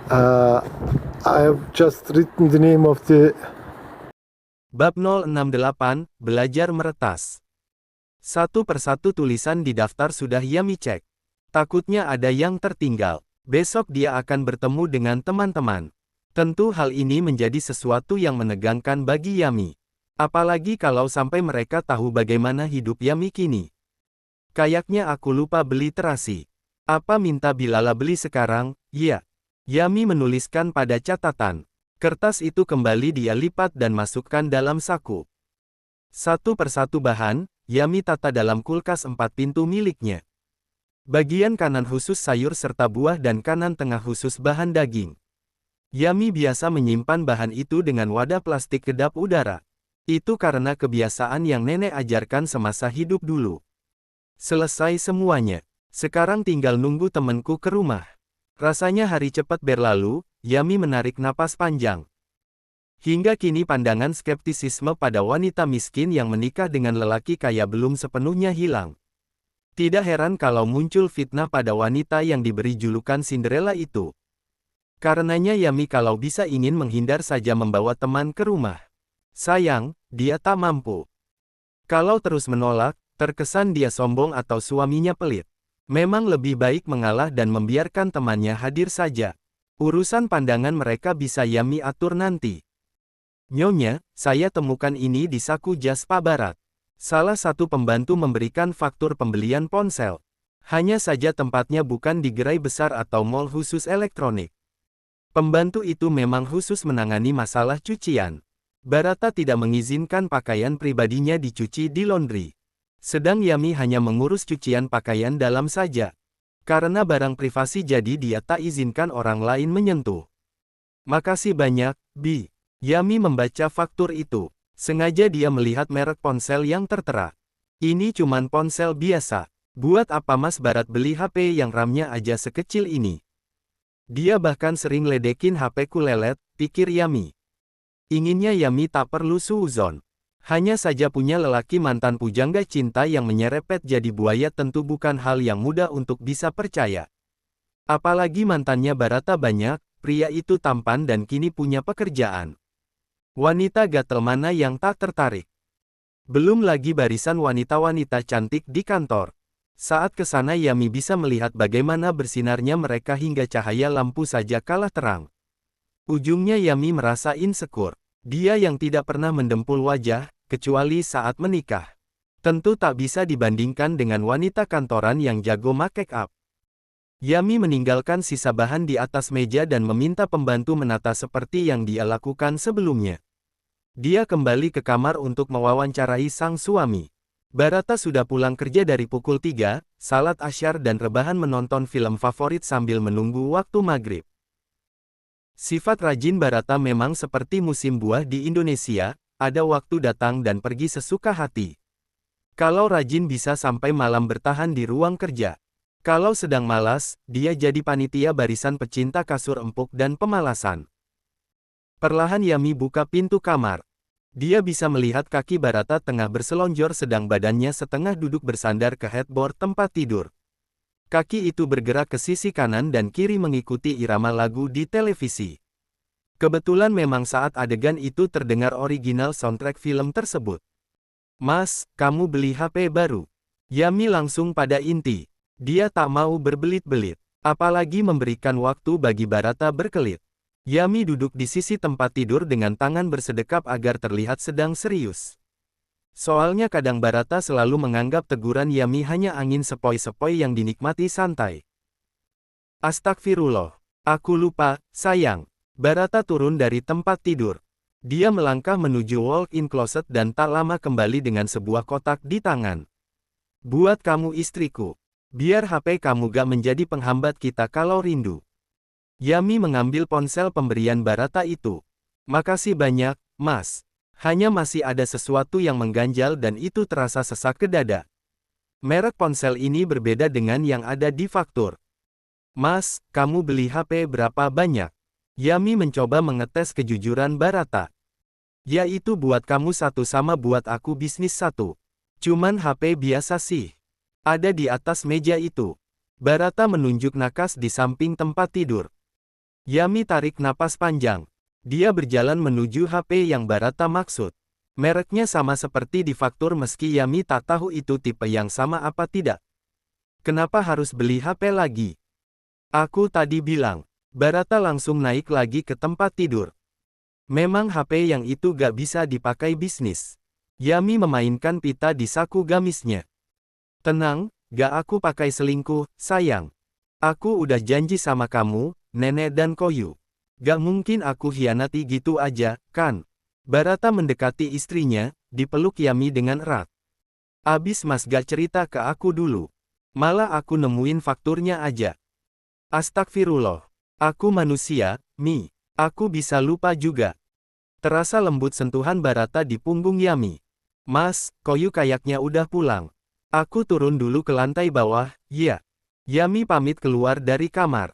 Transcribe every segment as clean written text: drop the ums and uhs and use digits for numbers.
Uh, I've just written the name of the. Bab 068, Belajar Meretas. Satu persatu tulisan di daftar sudah Yami cek. Takutnya ada yang tertinggal. Besok dia akan bertemu dengan teman-teman. Tentu hal ini menjadi sesuatu yang menegangkan bagi Yami. Apalagi kalau sampai mereka tahu bagaimana hidup Yami kini. Kayaknya aku lupa beli terasi. Apa minta Bilala beli sekarang? Ya. Yami menuliskan pada catatan. Kertas itu kembali dia lipat dan masukkan dalam saku. Satu persatu bahan, Yami tata dalam kulkas 4 pintu miliknya. Bagian kanan khusus sayur serta buah dan kanan tengah khusus bahan daging. Yami biasa menyimpan bahan itu dengan wadah plastik kedap udara. Itu karena kebiasaan yang nenek ajarkan semasa hidup dulu. Selesai semuanya. Sekarang tinggal nunggu temanku ke rumah. Rasanya hari cepat berlalu, Yami menarik napas panjang. Hingga kini pandangan skeptisisme pada wanita miskin yang menikah dengan lelaki kaya belum sepenuhnya hilang. Tidak heran kalau muncul fitnah pada wanita yang diberi julukan Cinderella itu. Karenanya Yami kalau bisa ingin menghindar saja membawa teman ke rumah. Sayang, dia tak mampu. Kalau terus menolak, terkesan dia sombong atau suaminya pelit. Memang lebih baik mengalah dan membiarkan temannya hadir saja. Urusan pandangan mereka bisa Yami atur nanti. Nyonya, saya temukan ini di saku jas Pak Barat. Salah satu pembantu memberikan faktur pembelian ponsel. Hanya saja tempatnya bukan di gerai besar atau mall khusus elektronik. Pembantu itu memang khusus menangani masalah cucian. Barata tidak mengizinkan pakaian pribadinya dicuci di laundry. Sedang Yami hanya mengurus cucian pakaian dalam saja. Karena barang privasi jadi dia tak izinkan orang lain menyentuh. Makasih banyak, Bi. Yami membaca faktur itu. Sengaja dia melihat merek ponsel yang tertera. Ini cuman ponsel biasa. Buat apa Mas Barat beli HP yang RAM-nya aja sekecil ini? Dia bahkan sering ledekin HP-ku lelet, pikir Yami. Inginnya Yami tak perlu suuzon. Hanya saja punya lelaki mantan pujangga cinta yang menyerepet jadi buaya tentu bukan hal yang mudah untuk bisa percaya. Apalagi mantannya Barata banyak, pria itu tampan dan kini punya pekerjaan. Wanita gatel mana yang tak tertarik? Belum lagi barisan wanita-wanita cantik di kantor. Saat ke sana Yami bisa melihat bagaimana bersinarnya mereka hingga cahaya lampu saja kalah terang. Ujungnya Yami merasa insecure. Dia yang tidak pernah mendempul wajah, kecuali saat menikah. Tentu tak bisa dibandingkan dengan wanita kantoran yang jago make up. Yami meninggalkan sisa bahan di atas meja dan meminta pembantu menata seperti yang dia lakukan sebelumnya. Dia kembali ke kamar untuk mewawancarai sang suami. Barata sudah pulang kerja dari pukul 3, salat asyar dan rebahan menonton film favorit sambil menunggu waktu maghrib. Sifat rajin Barata memang seperti musim buah di Indonesia, ada waktu datang dan pergi sesuka hati. Kalau rajin bisa sampai malam bertahan di ruang kerja. Kalau sedang malas, dia jadi panitia barisan pecinta kasur empuk dan pemalasan. Perlahan Yami buka pintu kamar. Dia bisa melihat kaki Barata tengah berselonjor sedang badannya setengah duduk bersandar ke headboard tempat tidur. Kaki itu bergerak ke sisi kanan dan kiri mengikuti irama lagu di televisi. Kebetulan memang saat adegan itu terdengar original soundtrack film tersebut. Mas, kamu beli HP baru? Yami langsung pada inti. Dia tak mau berbelit-belit, apalagi memberikan waktu bagi Barata berkelit. Yami duduk di sisi tempat tidur dengan tangan bersedekap agar terlihat sedang serius. Soalnya kadang Barata selalu menganggap teguran Yami hanya angin sepoi-sepoi yang dinikmati santai. Astagfirullah. Aku lupa, sayang. Barata turun dari tempat tidur. Dia melangkah menuju walk-in closet dan tak lama kembali dengan sebuah kotak di tangan. Buat kamu istriku. Biar HP kamu gak menjadi penghambat kita kalau rindu. Yami mengambil ponsel pemberian Barata itu. Makasih banyak, Mas. Hanya masih ada sesuatu yang mengganjal dan itu terasa sesak ke dada. Merek ponsel ini berbeda dengan yang ada di faktur. Mas, kamu beli HP berapa banyak? Yami mencoba mengetes kejujuran Barata. Ya itu buat kamu satu sama buat aku bisnis satu. Cuman HP biasa sih. Ada di atas meja itu. Barata menunjuk nakas di samping tempat tidur. Yami tarik napas panjang. Dia berjalan menuju HP yang Barata maksud. Mereknya sama seperti di faktur meski Yami tak tahu itu tipe yang sama apa tidak. Kenapa harus beli HP lagi? Aku tadi bilang. Barata langsung naik lagi ke tempat tidur. Memang HP yang itu gak bisa dipakai bisnis. Yami memainkan pita di saku gamisnya. Tenang, gak aku pakai selingkuh, sayang. Aku udah janji sama kamu, Nenek dan Koyu. Gak mungkin aku hianati gitu aja, kan? Barata mendekati istrinya, dipeluk Yami dengan erat. Abis Mas gak cerita ke aku dulu. Malah aku nemuin fakturnya aja. Astagfirullah. Aku manusia, Mi. Aku bisa lupa juga. Terasa lembut sentuhan Barata di punggung Yami. Mas, Koyu kayaknya udah pulang. Aku turun dulu ke lantai bawah, ya. Yami pamit keluar dari kamar.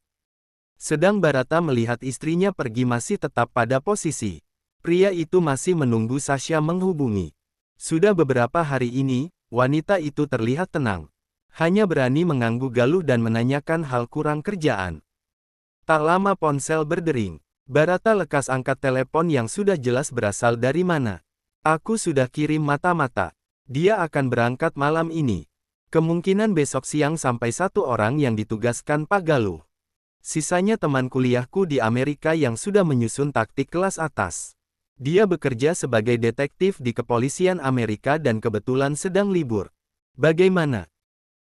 Sedang Barata melihat istrinya pergi masih tetap pada posisi. Pria itu masih menunggu Sasha menghubungi. Sudah beberapa hari ini, wanita itu terlihat tenang. Hanya berani mengganggu Galuh dan menanyakan hal kurang kerjaan. Tak lama ponsel berdering. Barata lekas angkat telepon yang sudah jelas berasal dari mana. Aku sudah kirim mata-mata. Dia akan berangkat malam ini. Kemungkinan besok siang sampai 1 orang yang ditugaskan Pak Galuh. Sisanya teman kuliahku di Amerika yang sudah menyusun taktik kelas atas. Dia bekerja sebagai detektif di kepolisian Amerika dan kebetulan sedang libur. Bagaimana?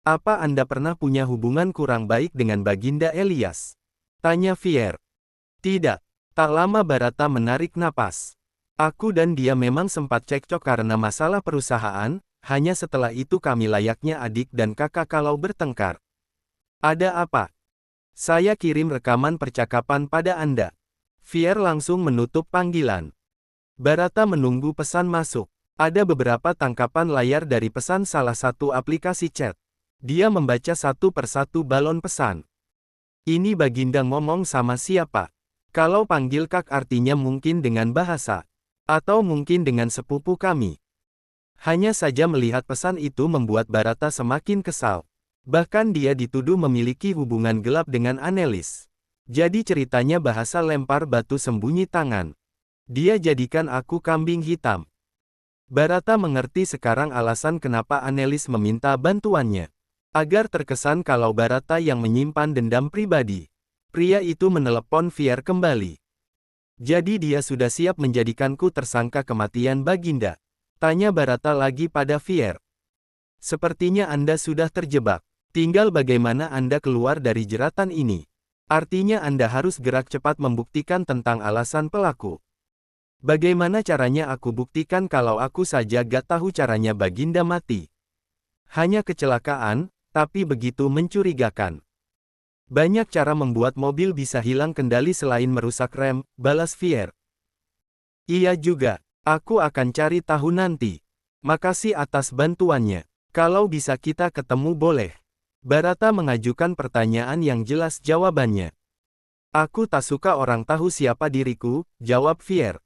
Apa Anda pernah punya hubungan kurang baik dengan Baginda Elias? Tanya Fier. Tidak. Tak lama Barata menarik napas. Aku dan dia memang sempat cekcok karena masalah perusahaan, hanya setelah itu kami layaknya adik dan kakak kalau bertengkar. Ada apa? Saya kirim rekaman percakapan pada Anda. Fier langsung menutup panggilan. Barata menunggu pesan masuk. Ada beberapa tangkapan layar dari pesan salah satu aplikasi chat. Dia membaca satu persatu balon pesan. Ini Baginda ngomong sama siapa? Kalau panggil Kak artinya mungkin dengan bahasa. Atau mungkin dengan sepupu kami. Hanya saja melihat pesan itu membuat Barata semakin kesal. Bahkan dia dituduh memiliki hubungan gelap dengan Annelies. Jadi ceritanya bahasa lempar batu sembunyi tangan. Dia jadikan aku kambing hitam. Barata mengerti sekarang alasan kenapa Annelies meminta bantuannya. Agar terkesan kalau Barata yang menyimpan dendam pribadi. Pria itu menelepon Fier kembali. Jadi dia sudah siap menjadikanku tersangka kematian Baginda. Tanya Barata lagi pada Fier. Sepertinya Anda sudah terjebak. Tinggal bagaimana Anda keluar dari jeratan ini. Artinya Anda harus gerak cepat membuktikan tentang alasan pelaku. Bagaimana caranya aku buktikan kalau aku saja gak tahu caranya Baginda mati? Hanya kecelakaan, tapi begitu mencurigakan. Banyak cara membuat mobil bisa hilang kendali selain merusak rem, balas Fier. Iya juga, aku akan cari tahu nanti. Makasih atas bantuannya. Kalau bisa kita ketemu boleh. Barata mengajukan pertanyaan yang jelas jawabannya. Aku tak suka orang tahu siapa diriku, jawab Fier.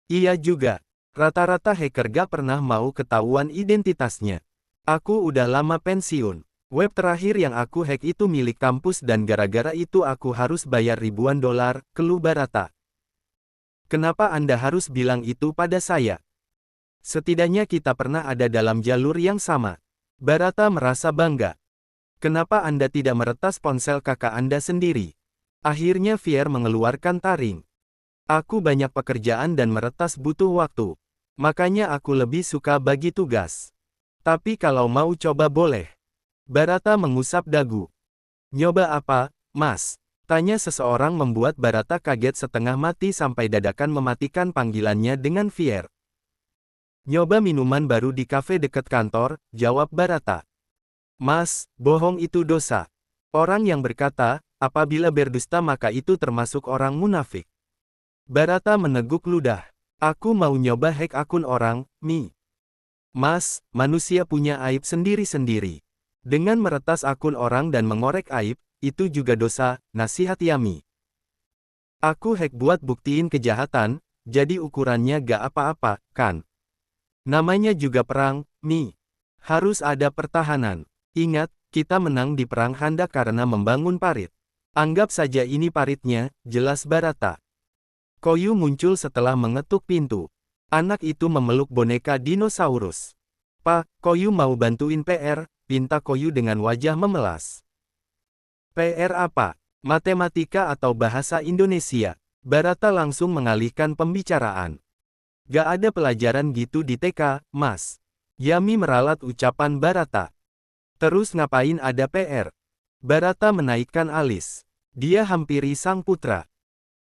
Iya juga, rata-rata hacker gak pernah mau ketahuan identitasnya. Aku udah lama pensiun. Web terakhir yang aku hack itu milik kampus dan gara-gara itu aku harus bayar ribuan dolar, keluh Barata. Kenapa Anda harus bilang itu pada saya? Setidaknya kita pernah ada dalam jalur yang sama. Barata merasa bangga. Kenapa Anda tidak meretas ponsel kakak Anda sendiri? Akhirnya Fier mengeluarkan taring. Aku banyak pekerjaan dan meretas butuh waktu. Makanya aku lebih suka bagi tugas. Tapi kalau mau coba boleh. Barata mengusap dagu. Nyoba apa, Mas? Tanya seseorang membuat Barata kaget setengah mati sampai dadakan mematikan panggilannya dengan Fier. Nyoba minuman baru di kafe dekat kantor, jawab Barata. Mas, bohong itu dosa. Orang yang berkata, apabila berdusta maka itu termasuk orang munafik. Barata meneguk ludah. Aku mau nyoba hack akun orang, Mi. Mas, manusia punya aib sendiri-sendiri. Dengan meretas akun orang dan mengorek aib, itu juga dosa, nasihat Yami. Aku hack buat buktiin kejahatan, jadi ukurannya gak apa-apa, kan? Namanya juga perang, Mi. Harus ada pertahanan. Ingat, kita menang di perang Handak karena membangun parit. Anggap saja ini paritnya, jelas Barata. Koyu muncul setelah mengetuk pintu. Anak itu memeluk boneka dinosaurus. Pak, Koyu mau bantuin PR, pinta Koyu dengan wajah memelas. PR apa? Matematika atau bahasa Indonesia? Barata langsung mengalihkan pembicaraan. Gak ada pelajaran gitu di TK, Mas. Yami meralat ucapan Barata. Terus ngapain ada PR? Barata menaikkan alis. Dia hampiri sang putra.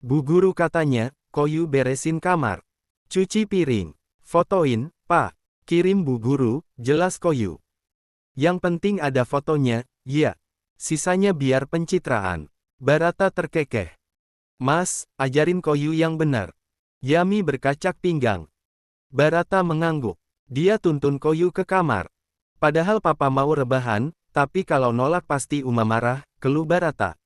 Bu guru katanya, Koyu beresin kamar. Cuci piring. Fotoin, Pak. Kirim bu guru, jelas Koyu. Yang penting ada fotonya, ya. Sisanya biar pencitraan. Barata terkekeh. Mas, ajarin Koyu yang benar. Yami berkacak pinggang. Barata mengangguk. Dia tuntun Koyu ke kamar. Padahal papa mau rebahan, tapi kalau nolak pasti Uma marah, keluh Barata.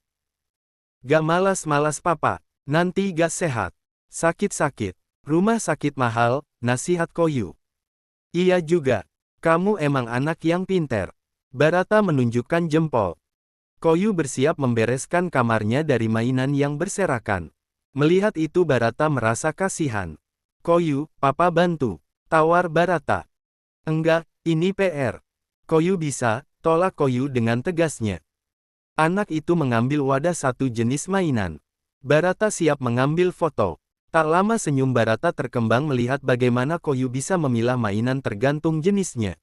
Gak malas-malas papa, nanti gak sehat. Sakit-sakit. Rumah sakit mahal, nasihat Koyu. Iya juga. Kamu emang anak yang pinter. Barata menunjukkan jempol. Koyu bersiap membereskan kamarnya dari mainan yang berserakan. Melihat itu Barata merasa kasihan. Koyu, papa bantu. Tawar Barata. Enggak, ini PR. Koyu bisa, tolak Koyu dengan tegasnya. Anak itu mengambil wadah satu jenis mainan. Barata siap mengambil foto. Tak lama senyum Barata terkembang melihat bagaimana Koyu bisa memilah mainan tergantung jenisnya.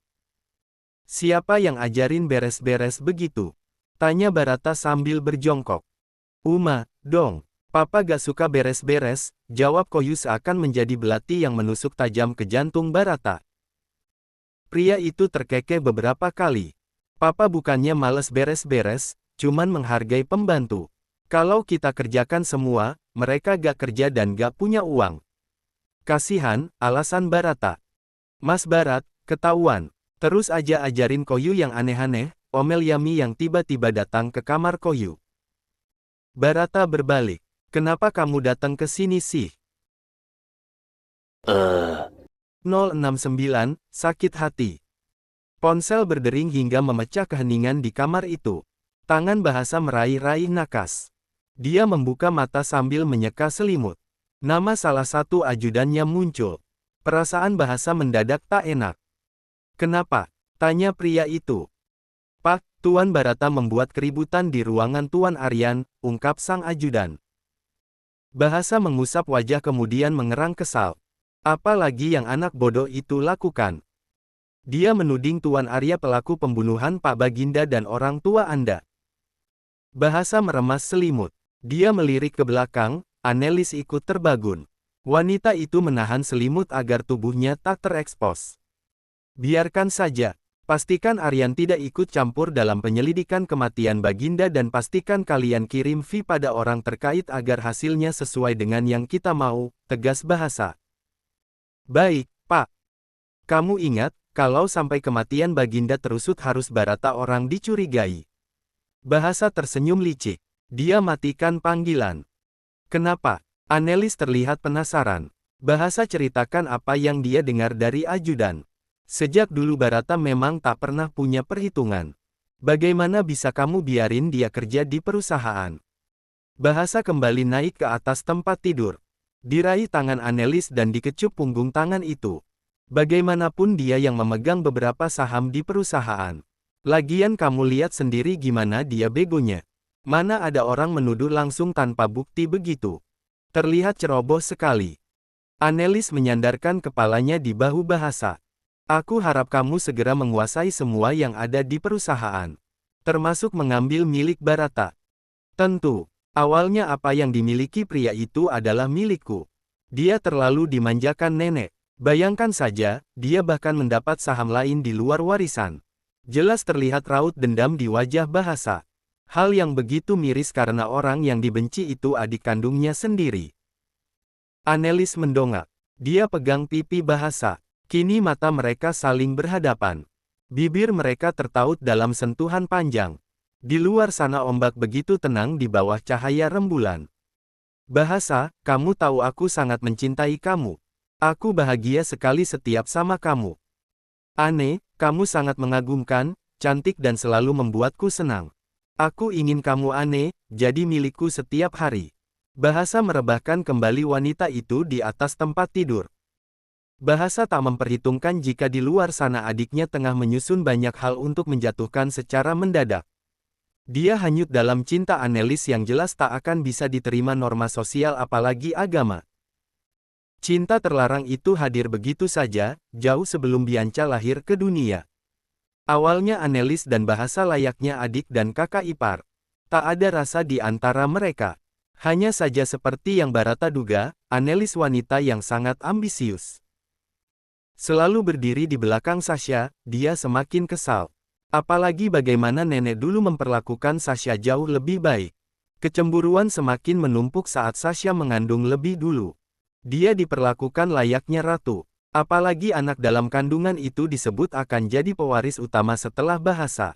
Siapa yang ajarin beres-beres begitu? Tanya Barata sambil berjongkok. Uma, dong. Papa gak suka beres-beres, jawab Koyu seakan menjadi belati yang menusuk tajam ke jantung Barata. Pria itu terkekeh beberapa kali. Papa bukannya males beres-beres, cuman menghargai pembantu. Kalau kita kerjakan semua, mereka gak kerja dan gak punya uang. Kasihan, alasan Barata. Mas Barat, ketahuan. Terus aja ajarin Koyu yang aneh-aneh, omel Yami yang tiba-tiba datang ke kamar Koyu. Barata berbalik. Kenapa kamu datang ke sini sih? 069, sakit hati. Ponsel berdering hingga memecah keheningan di kamar itu. Tangan Bahasa meraih-raih nakas. Dia membuka mata sambil menyeka selimut. Nama salah satu ajudannya muncul. Perasaan Bahasa mendadak tak enak. Kenapa? Tanya pria itu. Pak, Tuan Barata membuat keributan di ruangan Tuan Aryan, ungkap sang ajudan. Bahasa mengusap wajah kemudian mengerang kesal. Apalagi yang anak bodoh itu lakukan? Dia menuding Tuan Arya pelaku pembunuhan Pak Baginda dan orang tua Anda. Bahasa meremas selimut. Dia melirik ke belakang, Annelies ikut terbangun. Wanita itu menahan selimut agar tubuhnya tak terekspos. Biarkan saja. Pastikan Aryan tidak ikut campur dalam penyelidikan kematian Baginda dan pastikan kalian kirim fee pada orang terkait agar hasilnya sesuai dengan yang kita mau, tegas Bahasa. Baik, Pak. Kamu ingat, kalau sampai kematian Baginda terusut harus Barata orang dicurigai. Bahasa tersenyum licik. Dia matikan panggilan. Kenapa? Annelies terlihat penasaran. Bahasa ceritakan apa yang dia dengar dari ajudan. Sejak dulu Barata memang tak pernah punya perhitungan. Bagaimana bisa kamu biarin dia kerja di perusahaan? Bahasa kembali naik ke atas tempat tidur. Diraih tangan Annelies dan dikecup punggung tangan itu. Bagaimanapun dia yang memegang beberapa saham di perusahaan. Lagian kamu lihat sendiri gimana dia begonya. Mana ada orang menuduh langsung tanpa bukti begitu. Terlihat ceroboh sekali. Annelies menyandarkan kepalanya di bahu Bahasa. Aku harap kamu segera menguasai semua yang ada di perusahaan. Termasuk mengambil milik Barata. Tentu, awalnya apa yang dimiliki pria itu adalah milikku. Dia terlalu dimanjakan nenek. Bayangkan saja, dia bahkan mendapat saham lain di luar warisan. Jelas terlihat raut dendam di wajah Bahasa. Hal yang begitu miris karena orang yang dibenci itu adik kandungnya sendiri. Annelies mendongak. Dia pegang pipi Bahasa. Kini mata mereka saling berhadapan. Bibir mereka tertaut dalam sentuhan panjang. Di luar sana ombak begitu tenang di bawah cahaya rembulan. Bahasa, kamu tahu aku sangat mencintai kamu. Aku bahagia sekali setiap sama kamu. Aneh, kamu sangat mengagumkan, cantik dan selalu membuatku senang. Aku ingin kamu aneh, jadi milikku setiap hari. Bahasa merebahkan kembali wanita itu di atas tempat tidur. Bahasa tak memperhitungkan jika di luar sana adiknya tengah menyusun banyak hal untuk menjatuhkan secara mendadak. Dia hanyut dalam cinta Annelies yang jelas tak akan bisa diterima norma sosial apalagi agama. Cinta terlarang itu hadir begitu saja, jauh sebelum Bianca lahir ke dunia. Awalnya Annelies dan Bahasa layaknya adik dan kakak ipar. Tak ada rasa di antara mereka. Hanya saja seperti yang Barata duga, Annelies wanita yang sangat ambisius. Selalu berdiri di belakang Sasha, dia semakin kesal. Apalagi bagaimana nenek dulu memperlakukan Sasha jauh lebih baik. Kecemburuan semakin menumpuk saat Sasha mengandung lebih dulu. Dia diperlakukan layaknya ratu. Apalagi anak dalam kandungan itu disebut akan jadi pewaris utama setelah Bahasa.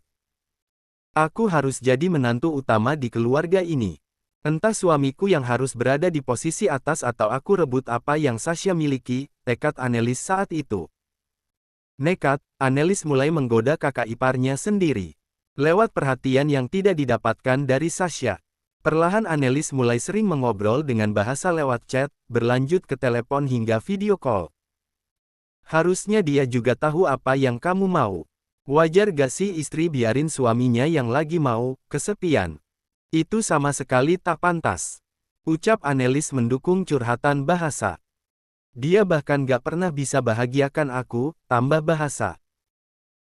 Aku harus jadi menantu utama di keluarga ini. Entah suamiku yang harus berada di posisi atas atau aku rebut apa yang Sasha miliki, tekad Annelies saat itu. Nekat, Annelies mulai menggoda kakak iparnya sendiri. Lewat perhatian yang tidak didapatkan dari Sasha. Perlahan Annelies mulai sering mengobrol dengan Bahasa lewat chat, berlanjut ke telepon hingga video call. Harusnya dia juga tahu apa yang kamu mau. Wajar gak sih istri biarin suaminya yang lagi mau, kesepian. Itu sama sekali tak pantas. Ucap Annelies mendukung curhatan Bahasa. Dia bahkan gak pernah bisa bahagiakan aku, tambah Bahasa.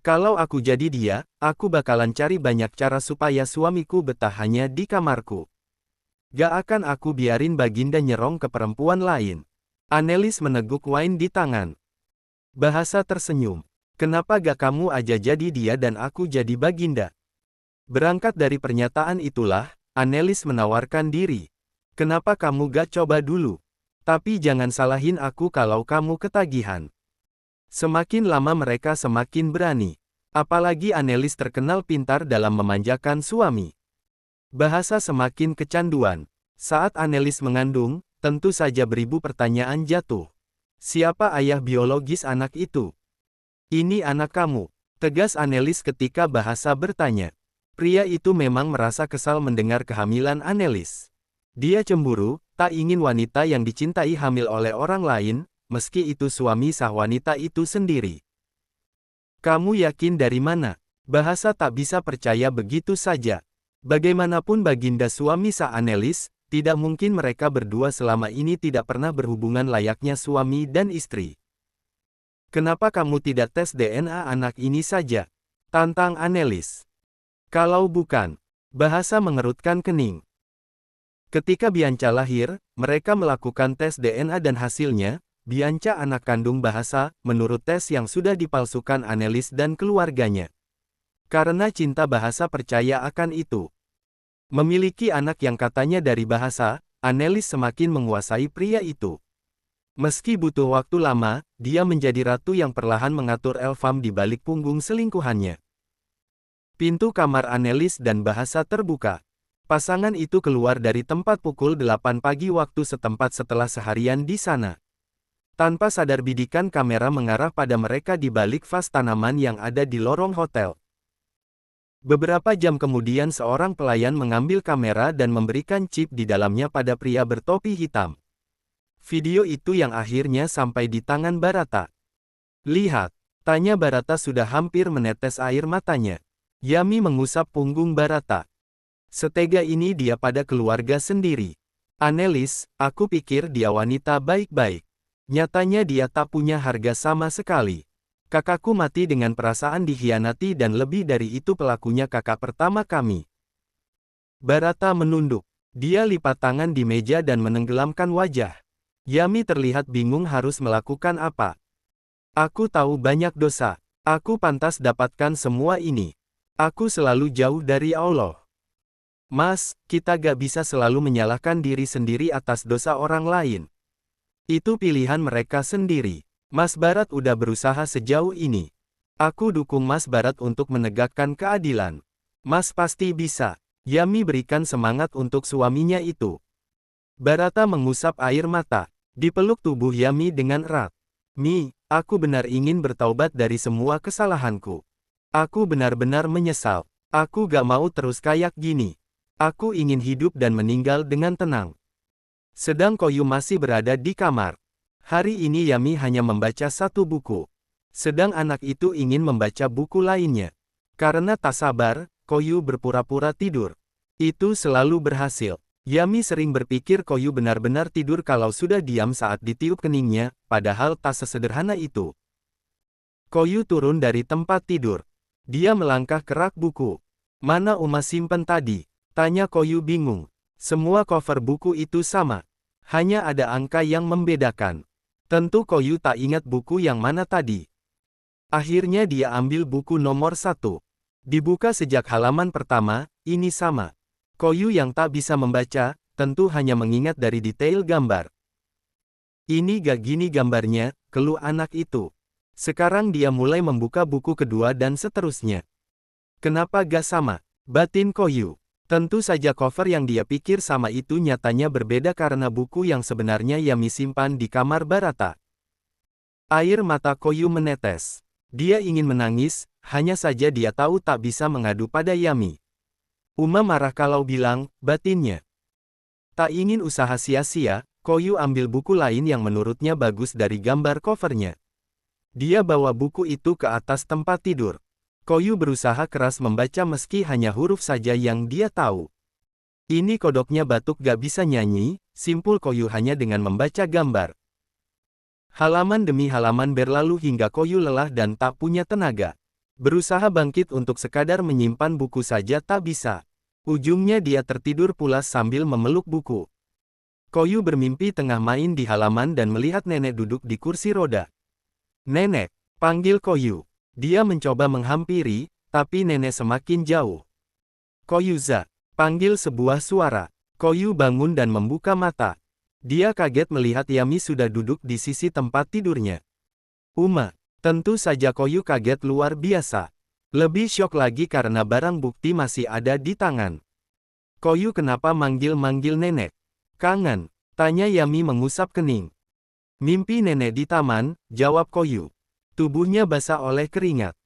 Kalau aku jadi dia, aku bakalan cari banyak cara supaya suamiku betah hanya di kamarku. Gak akan aku biarin Baginda nyerong ke perempuan lain. Annelies meneguk wine di tangan. Bahasa tersenyum. Kenapa gak kamu aja jadi dia dan aku jadi Baginda? Berangkat dari pernyataan itulah, Annelies menawarkan diri. Kenapa kamu gak coba dulu? Tapi jangan salahin aku kalau kamu ketagihan. Semakin lama mereka semakin berani. Apalagi Annelies terkenal pintar dalam memanjakan suami. Bahasa semakin kecanduan. Saat Annelies mengandung, tentu saja beribu pertanyaan jatuh. Siapa ayah biologis anak itu? Ini anak kamu, tegas Annelies ketika Bahasa bertanya. Pria itu memang merasa kesal mendengar kehamilan Annelies. Dia cemburu, tak ingin wanita yang dicintai hamil oleh orang lain, meski itu suami sah wanita itu sendiri. Kamu yakin dari mana? Bahasa tak bisa percaya begitu saja. Bagaimanapun Baginda suami sah Annelies, tidak mungkin mereka berdua selama ini tidak pernah berhubungan layaknya suami dan istri. Kenapa kamu tidak tes DNA anak ini saja? Tantang Annelies. Kalau bukan, Bahasa mengerutkan kening. Ketika Bianca lahir, mereka melakukan tes DNA dan hasilnya, Bianca anak kandung Bahasa, menurut tes yang sudah dipalsukan Annelies dan keluarganya. Karena cinta Bahasa percaya akan itu. Memiliki anak yang katanya dari Bahasa, Annelies semakin menguasai pria itu. Meski butuh waktu lama, dia menjadi ratu yang perlahan mengatur Elpham di balik punggung selingkuhannya. Pintu kamar Annelies dan Bahasa terbuka. Pasangan itu keluar dari tempat pukul 8 pagi waktu setempat setelah seharian di sana. Tanpa sadar bidikan kamera mengarah pada mereka di balik vas tanaman yang ada di lorong hotel. Beberapa jam kemudian seorang pelayan mengambil kamera dan memberikan chip di dalamnya pada pria bertopi hitam. Video itu yang akhirnya sampai di tangan Barata. Lihat, tanya Barata sudah hampir menetes air matanya. Yami mengusap punggung Barata. Setega ini dia pada keluarga sendiri. Annelies, aku pikir dia wanita baik-baik. Nyatanya dia tak punya harga sama sekali. Kakakku mati dengan perasaan dikhianati dan lebih dari itu pelakunya kakak pertama kami. Barata menunduk. Dia lipat tangan di meja dan menenggelamkan wajah. Yami terlihat bingung harus melakukan apa. Aku tahu banyak dosa. Aku pantas dapatkan semua ini. Aku selalu jauh dari Allah. Mas, kita gak bisa selalu menyalahkan diri sendiri atas dosa orang lain. Itu pilihan mereka sendiri. Mas Barat udah berusaha sejauh ini. Aku dukung Mas Barat untuk menegakkan keadilan. Mas pasti bisa. Yami berikan semangat untuk suaminya itu. Barata mengusap air mata. Dipeluk tubuh Yami dengan erat. Mi, aku benar ingin bertaubat dari semua kesalahanku. Aku benar-benar menyesal. Aku gak mau terus kayak gini. Aku ingin hidup dan meninggal dengan tenang. Sedang Koyu masih berada di kamar. Hari ini Yami hanya membaca satu buku. Sedang anak itu ingin membaca buku lainnya. Karena tak sabar, Koyu berpura-pura tidur. Itu selalu berhasil. Yami sering berpikir Koyu benar-benar tidur kalau sudah diam saat ditiup keningnya, padahal tak sesederhana itu. Koyu turun dari tempat tidur. Dia melangkah ke rak buku. Mana Uma simpen tadi? Tanya Koyu bingung. Semua cover buku itu sama. Hanya ada angka yang membedakan. Tentu Koyu tak ingat buku yang mana tadi. Akhirnya dia ambil buku nomor 1. Dibuka sejak halaman pertama, ini sama. Koyu yang tak bisa membaca, tentu hanya mengingat dari detail gambar. Ini gak gini gambarnya, keluh anak itu. Sekarang dia mulai membuka buku kedua dan seterusnya. Kenapa gak sama? Batin Koyu. Tentu saja cover yang dia pikir sama itu nyatanya berbeda karena buku yang sebenarnya Yami simpan di kamar Barata. Air mata Koyu menetes. Dia ingin menangis, hanya saja dia tahu tak bisa mengadu pada Yami. Uma marah kalau bilang, batinnya. Tak ingin usaha sia-sia, Koyu ambil buku lain yang menurutnya bagus dari gambar covernya. Dia bawa buku itu ke atas tempat tidur. Koyu berusaha keras membaca meski hanya huruf saja yang dia tahu. Ini kodoknya batuk gak bisa nyanyi, simpul Koyu hanya dengan membaca gambar. Halaman demi halaman berlalu hingga Koyu lelah dan tak punya tenaga. Berusaha bangkit untuk sekadar menyimpan buku saja tak bisa. Ujungnya dia tertidur pulas sambil memeluk buku. Koyu bermimpi tengah main di halaman dan melihat nenek duduk di kursi roda. Nenek, panggil Koyu. Dia mencoba menghampiri, tapi nenek semakin jauh. Koyuza, panggil sebuah suara. Koyu bangun dan membuka mata. Dia kaget melihat Yami sudah duduk di sisi tempat tidurnya. Uma. Tentu saja Koyu kaget luar biasa. Lebih syok lagi karena barang bukti masih ada di tangan. Koyu kenapa manggil-manggil nenek? Kangen, tanya Yami mengusap kening. Mimpi nenek di taman, jawab Koyu. Tubuhnya basah oleh keringat.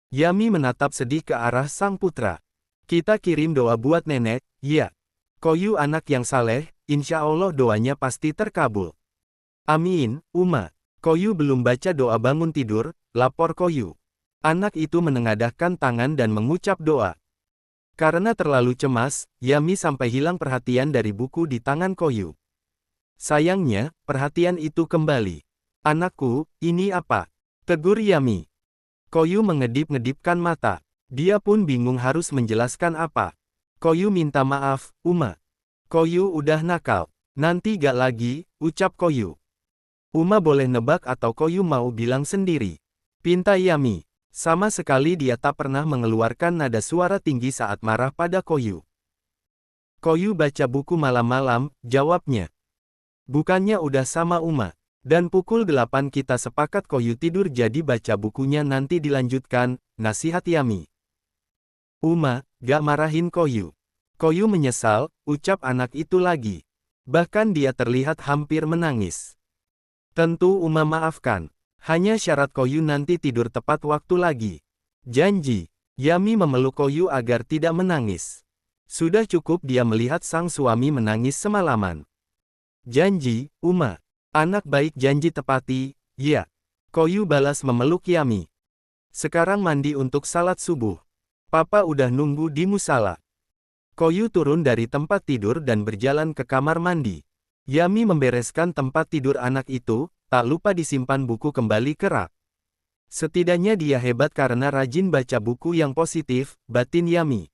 Yami menatap sedih ke arah sang putra. Kita kirim doa buat nenek, ya. Koyu anak yang saleh, insya Allah doanya pasti terkabul. Amin, Uma. Koyu belum baca doa bangun tidur, lapor Koyu. Anak itu menengadahkan tangan dan mengucap doa. Karena terlalu cemas, Yami sampai hilang perhatian dari buku di tangan Koyu. Sayangnya, perhatian itu kembali. Anakku, ini apa? Tegur Yami. Koyu mengedip-ngedipkan mata. Dia pun bingung harus menjelaskan apa. Koyu minta maaf, Uma. Koyu udah nakal. Nanti gak lagi, ucap Koyu. Uma boleh nebak atau Koyu mau bilang sendiri. Pinta Yami. Sama sekali dia tak pernah mengeluarkan nada suara tinggi saat marah pada Koyu. Koyu baca buku malam-malam, jawabnya. Bukannya udah sama Uma. Dan pukul 8 kita sepakat Koyu tidur jadi baca bukunya nanti dilanjutkan, nasihat Yami. Uma, gak marahin Koyu. Koyu menyesal, ucap anak itu lagi. Bahkan dia terlihat hampir menangis. Tentu Uma maafkan. Hanya syarat Koyu nanti tidur tepat waktu lagi. Janji. Yami memeluk Koyu agar tidak menangis. Sudah cukup dia melihat sang suami menangis semalaman. Janji, Uma. Anak baik janji tepati, ya. Koyu balas memeluk Yami. Sekarang mandi untuk salat subuh. Papa udah nunggu di musala. Koyu turun dari tempat tidur dan berjalan ke kamar mandi. Yami membereskan tempat tidur anak itu, tak lupa disimpan buku kembali ke rak. Setidaknya dia hebat karena rajin baca buku yang positif, batin Yami.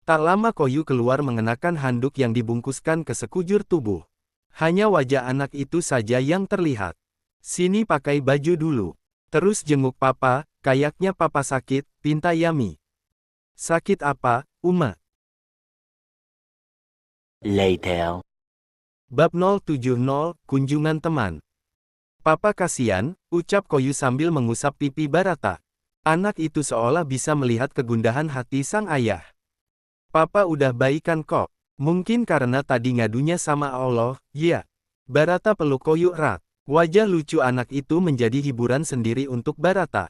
Tak lama Koyu keluar mengenakan handuk yang dibungkuskan ke sekujur tubuh. Hanya wajah anak itu saja yang terlihat. Sini pakai baju dulu. Terus jenguk papa, kayaknya papa sakit, pinta Yami. Sakit apa, Uma? Later. Bab 070, Kunjungan Teman. Papa kasihan, ucap Koyu sambil mengusap pipi Barata. Anak itu seolah bisa melihat kegundahan hati sang ayah. Papa udah baikan kok. Mungkin karena tadi ngadunya sama Allah, ya. Barata peluk Koyu erat. Wajah lucu anak itu menjadi hiburan sendiri untuk Barata.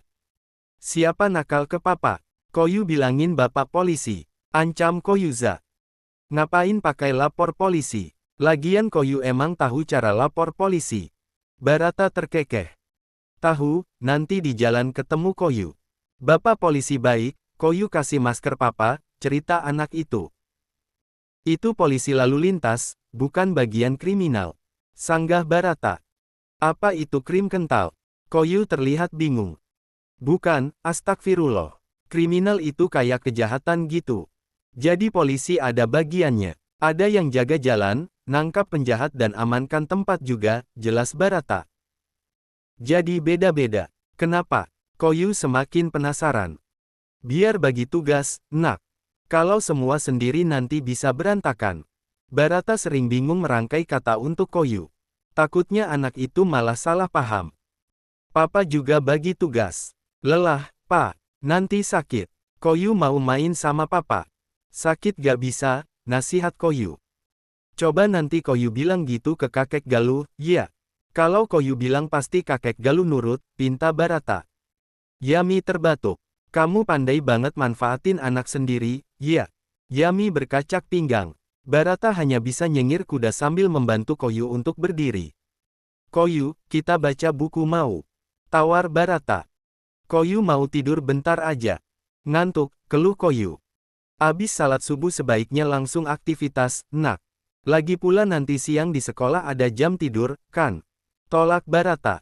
Siapa nakal ke papa? Koyu bilangin bapak polisi. Ancam Koyuza. Ngapain pakai lapor polisi? Lagian Koyu emang tahu cara lapor polisi. Barata terkekeh. Tahu, nanti di jalan ketemu Koyu. Bapak polisi baik, Koyu kasih masker papa, cerita anak itu. Itu polisi lalu lintas, bukan bagian kriminal. Sanggah Barata. Apa itu krim kental? Koyu terlihat bingung. Bukan, astagfirullah. Kriminal itu kayak kejahatan gitu. Jadi polisi ada bagiannya. Ada yang jaga jalan, nangkap penjahat dan amankan tempat juga, jelas Barata. Jadi beda-beda. Kenapa? Koyu semakin penasaran. Biar bagi tugas, nak. Kalau semua sendiri nanti bisa berantakan. Barata sering bingung merangkai kata untuk Koyu. Takutnya anak itu malah salah paham. Papa juga bagi tugas. Lelah, Pak. Nanti sakit. Koyu mau main sama papa. Sakit gak bisa, nasihat Koyu. Coba nanti Koyu bilang gitu ke kakek Galuh, ya. Kalau Koyu bilang pasti kakek Galuh nurut, pinta Barata. Yami terbatuk. Kamu pandai banget manfaatin anak sendiri, ya. Yami berkacak pinggang. Barata hanya bisa nyengir kuda sambil membantu Koyu untuk berdiri. Koyu, kita baca buku mau. Tawar Barata. Koyu mau tidur bentar aja. Ngantuk, keluh Koyu. Abis salat subuh sebaiknya langsung aktivitas, nak. Lagi pula nanti siang di sekolah ada jam tidur, kan? Tolak Barata.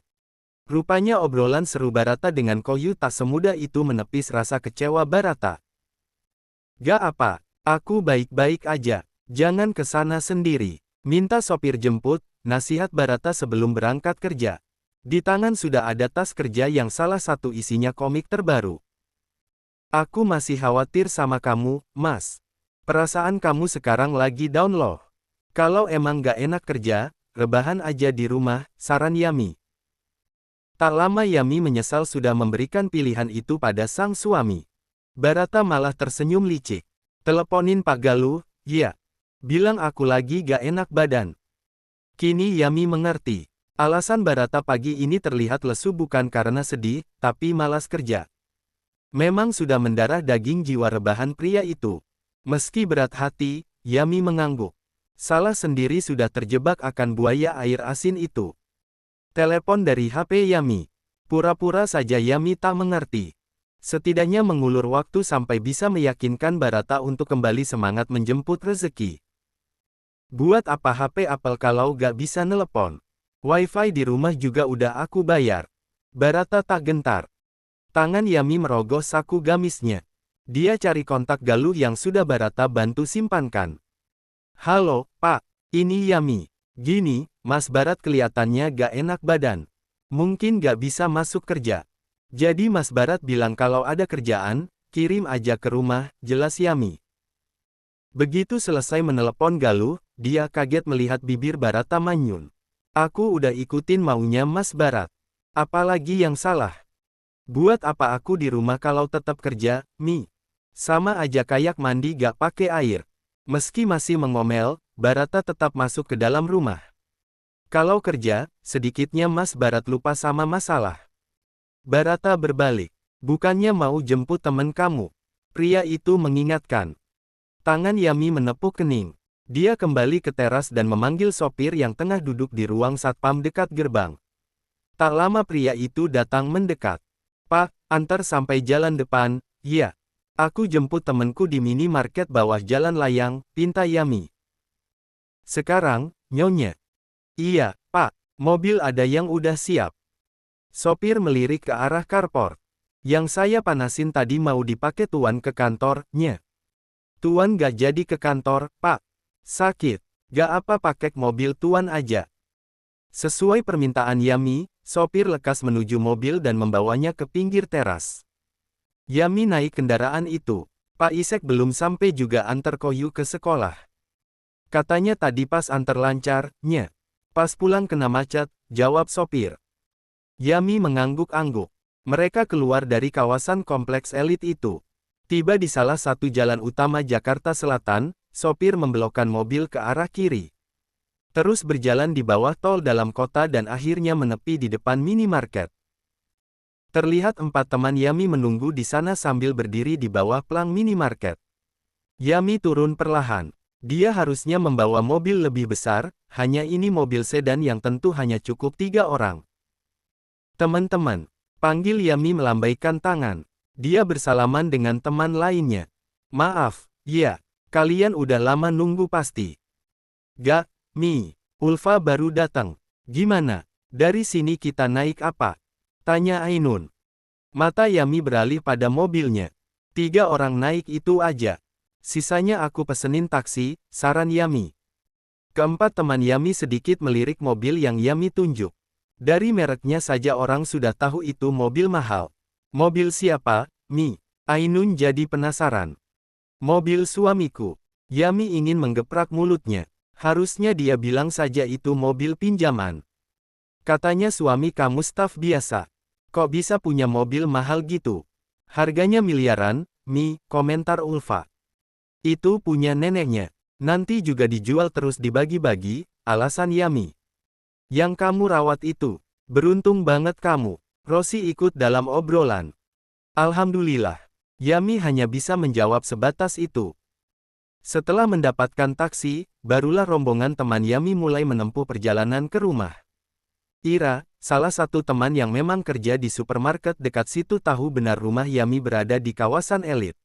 Rupanya obrolan seru Barata dengan Koyu tak semudah itu menepis rasa kecewa Barata. Gak apa, aku baik-baik aja. Jangan ke sana sendiri. Minta sopir jemput, nasihat Barata sebelum berangkat kerja. Di tangan sudah ada tas kerja yang salah satu isinya komik terbaru. Aku masih khawatir sama kamu, Mas. Perasaan kamu sekarang lagi down loh. Kalau emang gak enak kerja, rebahan aja di rumah, saran Yami. Tak lama Yami menyesal sudah memberikan pilihan itu pada sang suami. Barata malah tersenyum licik. Teleponin Pak Galuh, ya. Bilang aku lagi gak enak badan. Kini Yami mengerti. Alasan Barata pagi ini terlihat lesu bukan karena sedih, tapi malas kerja. Memang sudah mendarah daging jiwa rebahan pria itu. Meski berat hati, Yami mengangguk. Salah sendiri sudah terjebak akan buaya air asin itu. Telepon dari HP Yami. Pura-pura saja Yami tak mengerti. Setidaknya mengulur waktu sampai bisa meyakinkan Barata untuk kembali semangat menjemput rezeki. Buat apa HP Apple kalau gak bisa nelepon? Wifi di rumah juga udah aku bayar. Barata tak gentar. Tangan Yami merogoh saku gamisnya. Dia cari kontak Galuh yang sudah Barata bantu simpankan. Halo, Pak. Ini Yami. Gini, Mas Barat kelihatannya gak enak badan. Mungkin gak bisa masuk kerja. Jadi Mas Barat bilang kalau ada kerjaan, kirim aja ke rumah, jelas Yami. Begitu selesai menelepon Galuh, dia kaget melihat bibir Barata manyun. Aku udah ikutin maunya Mas Barat. Apalagi yang salah? Buat apa aku di rumah kalau tetap kerja, Mi? Sama aja kayak mandi gak pakai air. Meski masih mengomel, Barata tetap masuk ke dalam rumah. Kalau kerja, sedikitnya Mas Barat lupa sama masalah. Barata berbalik. Bukannya mau jemput temen kamu? Pria itu mengingatkan. Tangan Yami menepuk kening. Dia kembali ke teras dan memanggil sopir yang tengah duduk di ruang satpam dekat gerbang. Tak lama pria itu datang mendekat. Pak, antar sampai jalan depan, ya. Aku jemput temenku di minimarket bawah jalan layang, pinta Yami. Sekarang, Nyonya. Iya, Pak, mobil ada yang udah siap. Sopir melirik ke arah carport. Yang saya panasin tadi mau dipakai Tuan ke kantor, Nya. Tuan gak jadi ke kantor, Pak. Sakit. Gak apa pakai mobil Tuan aja. Sesuai permintaan Yami, sopir lekas menuju mobil dan membawanya ke pinggir teras. Yami naik kendaraan itu. Pak Isek belum sampai juga antar Koyu ke sekolah. Katanya tadi pas antar lancar, Nya. Pas pulang kena macet, jawab sopir. Yami mengangguk-angguk. Mereka keluar dari kawasan kompleks elit itu. Tiba di salah satu jalan utama Jakarta Selatan, sopir membelokkan mobil ke arah kiri. Terus berjalan di bawah tol dalam kota dan akhirnya menepi di depan minimarket. Terlihat 4 teman Yami menunggu di sana sambil berdiri di bawah plang minimarket. Yami turun perlahan. Dia harusnya membawa mobil lebih besar, hanya ini mobil sedan yang tentu hanya cukup 3 orang. Teman-teman, panggil Yami melambaikan tangan. Dia bersalaman dengan teman lainnya. Maaf, ya, kalian udah lama nunggu pasti. Gak, Mi, Ulfa baru datang. Gimana, dari sini kita naik apa? Tanya Ainun. Mata Yami beralih pada mobilnya. 3 orang naik itu aja. Sisanya aku pesenin taksi, saran Yami. Keempat teman Yami sedikit melirik mobil yang Yami tunjuk. Dari mereknya saja orang sudah tahu itu mobil mahal. Mobil siapa, Mi? Ainun jadi penasaran. Mobil suamiku. Yami ingin menggeprak mulutnya. Harusnya dia bilang saja itu mobil pinjaman. Katanya suami kamu staf biasa. Kok bisa punya mobil mahal gitu? Harganya miliaran, Mi, komentar Ulfa. Itu punya neneknya. Nanti juga dijual terus dibagi-bagi, alasan Yami. Yang kamu rawat itu. Beruntung banget kamu. Rosi ikut dalam obrolan. Alhamdulillah. Yami hanya bisa menjawab sebatas itu. Setelah mendapatkan taksi, barulah rombongan teman Yami mulai menempuh perjalanan ke rumah. Ira, salah satu teman yang memang kerja di supermarket dekat situ tahu benar rumah Yami berada di kawasan elit.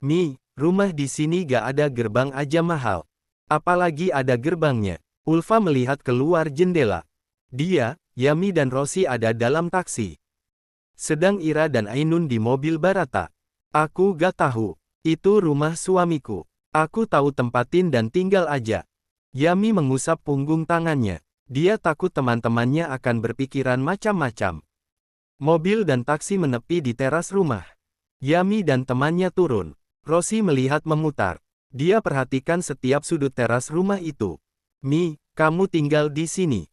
Mi, rumah di sini gak ada gerbang aja mahal. Apalagi ada gerbangnya. Ulfa melihat keluar jendela. Dia, Yami dan Rosi ada dalam taksi. Sedang Ira dan Ainun di mobil Barata. Aku gak tahu. Itu rumah suamiku. Aku tahu tempatin dan tinggal aja. Yami mengusap punggung tangannya. Dia takut teman-temannya akan berpikiran macam-macam. Mobil dan taksi menepi di teras rumah. Yami dan temannya turun. Rosi melihat memutar. Dia perhatikan setiap sudut teras rumah itu. Mi, kamu tinggal di sini?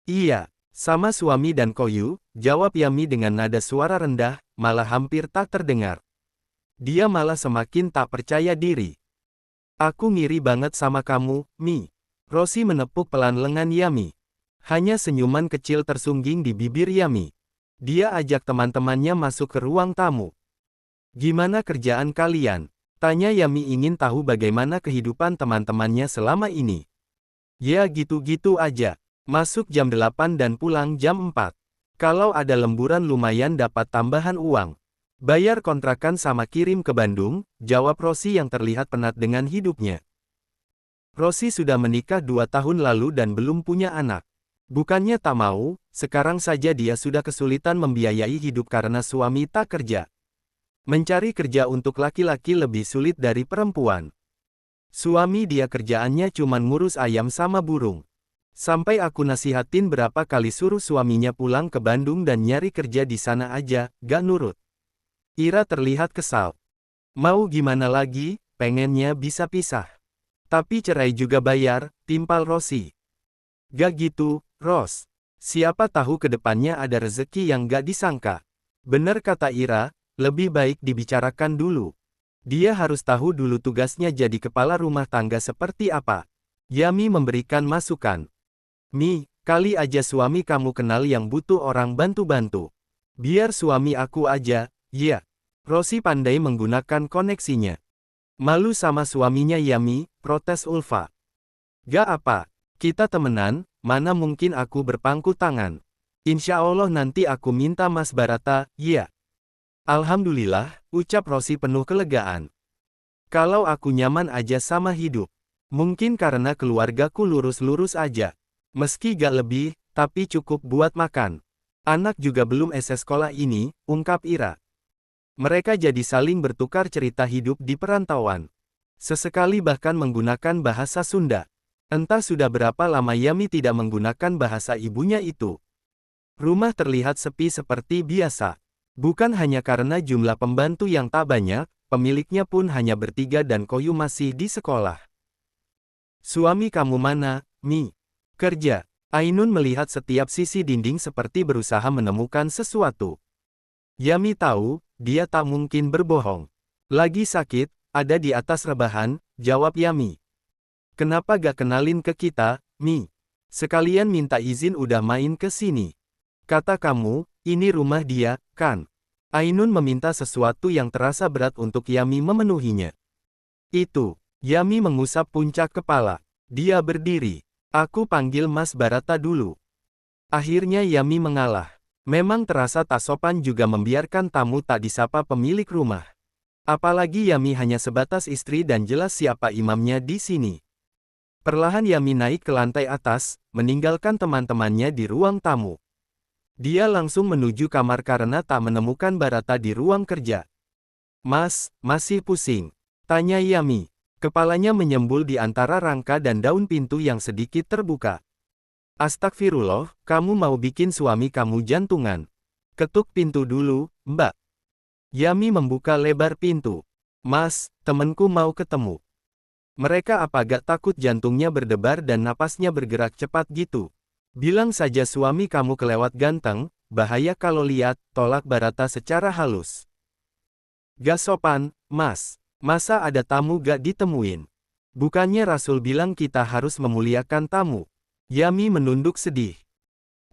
Iya, sama suami dan Koyu, jawab Yami dengan nada suara rendah, malah hampir tak terdengar. Dia malah semakin tak percaya diri. Aku ngiri banget sama kamu, Mi. Rosi menepuk pelan lengan Yami. Hanya senyuman kecil tersungging di bibir Yami. Dia ajak teman-temannya masuk ke ruang tamu. Gimana kerjaan kalian? Tanya Yami ingin tahu bagaimana kehidupan teman-temannya selama ini. Ya gitu-gitu aja. Masuk jam 8 dan pulang jam 4. Kalau ada lemburan lumayan dapat tambahan uang. Bayar kontrakan sama kirim ke Bandung, jawab Rosi yang terlihat penat dengan hidupnya. Rosi sudah menikah 2 tahun lalu dan belum punya anak. Bukannya tak mau, sekarang saja dia sudah kesulitan membiayai hidup karena suami tak kerja. Mencari kerja untuk laki-laki lebih sulit dari perempuan. Suami dia kerjaannya cuman ngurus ayam sama burung. Sampai aku nasihatin berapa kali suruh suaminya pulang ke Bandung dan nyari kerja di sana aja, gak nurut. Ira terlihat kesal. Mau gimana lagi, pengennya bisa pisah. Tapi cerai juga bayar, timpal Rosi. Gak gitu, Ros. Siapa tahu ke depannya ada rezeki yang gak disangka. Bener kata Ira, lebih baik dibicarakan dulu. Dia harus tahu dulu tugasnya jadi kepala rumah tangga seperti apa. Yami memberikan masukan. Mi, kali aja suami kamu kenal yang butuh orang bantu-bantu. Biar suami aku aja, ya. Rosi pandai menggunakan koneksinya. Malu sama suaminya Yami, protes Ulfa. Gak apa, kita temenan, mana mungkin aku berpangku tangan. Insya Allah nanti aku minta Mas Barata, ya. Alhamdulillah, ucap Rosi penuh kelegaan. Kalau aku nyaman aja sama hidup. Mungkin karena keluargaku lurus-lurus aja. Meski gak lebih, tapi cukup buat makan. Anak juga belum SS sekolah ini, ungkap Ira. Mereka jadi saling bertukar cerita hidup di perantauan. Sesekali bahkan menggunakan bahasa Sunda. Entah sudah berapa lama Yami tidak menggunakan bahasa ibunya itu. Rumah terlihat sepi seperti biasa. Bukan hanya karena jumlah pembantu yang tak banyak, pemiliknya pun hanya bertiga dan Koyu masih di sekolah. Suami kamu mana, Mi? Kerja. Ainun melihat setiap sisi dinding seperti berusaha menemukan sesuatu. Yami tahu, dia tak mungkin berbohong. Lagi sakit, ada di atas rebahan, jawab Yami. Kenapa gak kenalin ke kita, Mi? Sekalian minta izin udah main ke sini. Kata kamu, ini rumah dia, kan? Ainun meminta sesuatu yang terasa berat untuk Yami memenuhinya. Itu. Yami mengusap puncak kepala. Dia berdiri. Aku panggil Mas Barata dulu. Akhirnya Yami mengalah. Memang terasa tak sopan juga membiarkan tamu tak disapa pemilik rumah. Apalagi Yami hanya sebatas istri dan jelas siapa imamnya di sini. Perlahan Yami naik ke lantai atas, meninggalkan teman-temannya di ruang tamu. Dia langsung menuju kamar karena tak menemukan Barata di ruang kerja. Mas, masih pusing? Tanya Yami. Kepalanya menyembul di antara rangka dan daun pintu yang sedikit terbuka. Astagfirullah, kamu mau bikin suami kamu jantungan. Ketuk pintu dulu, Mbak. Yami membuka lebar pintu. Mas, temenku mau ketemu. Mereka apa gak takut jantungnya berdebar dan napasnya bergerak cepat gitu? Bilang saja suami kamu kelewat ganteng, bahaya kalau lihat, tolak Barata secara halus. Gak sopan, Mas. Masa ada tamu gak ditemuin? Bukannya Rasul bilang kita harus memuliakan tamu? Yami menunduk sedih.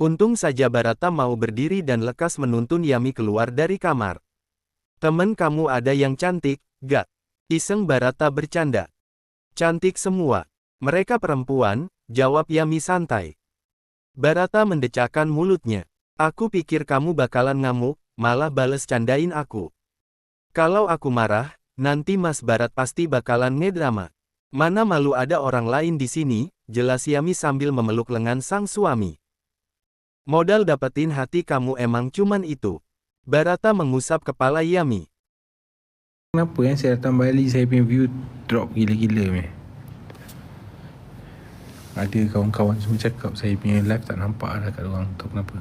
Untung saja Barata mau berdiri dan lekas menuntun Yami keluar dari kamar. Temen kamu ada yang cantik, gak? Iseng Barata bercanda. Cantik semua. Mereka perempuan, jawab Yami santai. Barata mendecakkan mulutnya. Aku pikir kamu bakalan ngamuk, malah bales candain aku. Kalau aku marah, nanti Mas Barat pasti bakalan ngedrama. Mana malu ada orang lain di sini, jelas Yami sambil memeluk lengan sang suami. Modal dapetin hati kamu emang cuman itu. Barata mengusap kepala Yami. Kenapa saya datang Bali saya punya view drop gila-gila ni? Ada kawan-kawan semua cakap saya punya live tak nampak dah kat orang, tak kenapa.